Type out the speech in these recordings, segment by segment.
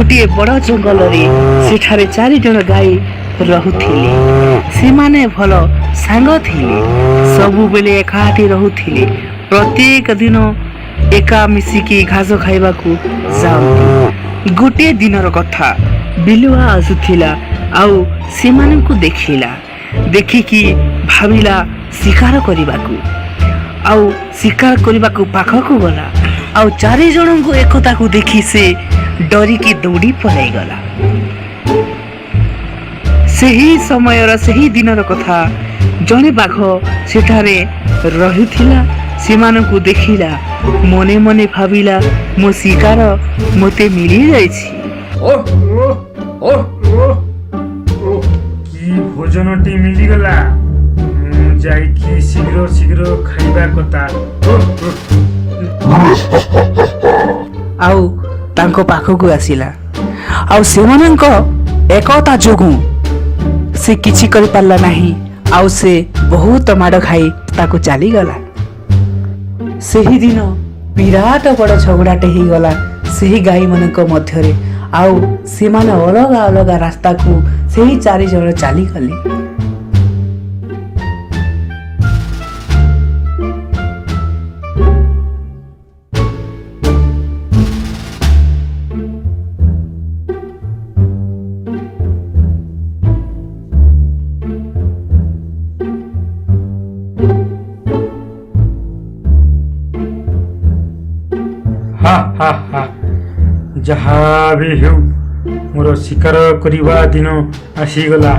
ଗୋଟିଏ ବଡ଼ ଜଙ୍ଗଲରେ ସେଠାରେ 4 ଜଣ ଗାଈ ରହୁଥିଲେ। ସେମାନେ ଭଲ ସାଙ୍ଗ ଥିଲେ, ସବୁବେଳେ ଏକାଠି ରହୁଥିଲେ। ପ୍ରତ୍ୟେକ ଦିନ ଏକା ମିଶିକି ଘାସ ଖାଇବାକୁ ଯାଆନ୍ତି। ଗୋଟିଏ ଦିନର କଥା, ବିଲୁଆ ଆସୁଥିଲା ଆଉ ସେମାନଙ୍କୁ ଦେଖିକି ଭାବିଲା ଶିକାର କରିବାକୁ। ଆଉ ଶିକାର କରିବାକୁ ପାଖକୁ ଗଲା ଆଉ 4 ଜଣଙ୍କୁ ଏକତାକୁ ଦେଖି ସେ ଡରିକି ଦୌଡ଼ି ପଳାଇଗଲା। ସେହି ସମୟର ସେହି ଦିନର କଥା, ଜଣେ ବାଘ ସେଠାରେ ରହୁଥିଲା। ସେମାନଙ୍କୁ ଦେଖିଲା, ମନେ ମନେ ଭାବିଲା, ମୋ ଶିକାର ମୋତେ ମିଳିଯାଇଛି। କି ଭୋଜନଟି ମିଳିଗଲା, ମୁଁ ଯାଇକି ଶୀଘ୍ର ଖାଇବା କଥା। ଆଉ ତାଙ୍କ ପାଖକୁ ଆସିଲା। ଆଉ ସେମାନଙ୍କ ଏକତା ଯୋଗୁଁ ସେ କିଛି କରିପାରିଲା ନାହିଁ। ଆଉ ସେ ବହୁତ ମାଡ଼ ଖାଇ ତାକୁ ଚାଲିଗଲା। ସେହିଦିନ ବିରାଟ ବଡ଼ ଝଗଡ଼ାଟେ ହେଇଗଲା ସେହି ଗାଈମାନଙ୍କ ମଧ୍ୟରେ। ଆଉ ସେମାନେ ଅଲଗା ଅଲଗା ରାସ୍ତାକୁ ସେହି 4 ଜଣ ଚାଲିଗଲେ। ଯାହା ବି ହେଉ, ମୋର ଶିକାର କରିବା ଦିନ ଆସିଗଲା।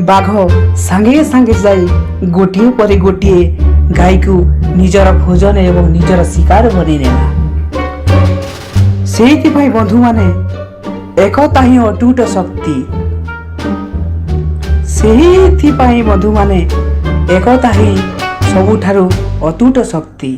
ବାଘ ସାଙ୍ଗେ ସାଙ୍ଗେ ଯାଇ ଗୋଟିଏ ପରେ ଗୋଟିଏ ଗାଈକୁ ନିଜର ଭୋଜନ ଏବଂ ନିଜର ଶିକାର ବନେଇନେଲା। ସେଇଥିପାଇଁ ବନ୍ଧୁମାନେ, ଏକତା ହିଁ ଅଟୁଟ ଶକ୍ତି। ସେଇଥିପାଇଁ ବନ୍ଧୁମାନେ, ଏକତା ହିଁ ସବୁଠାରୁ ଅତୁଟ ଶକ୍ତି।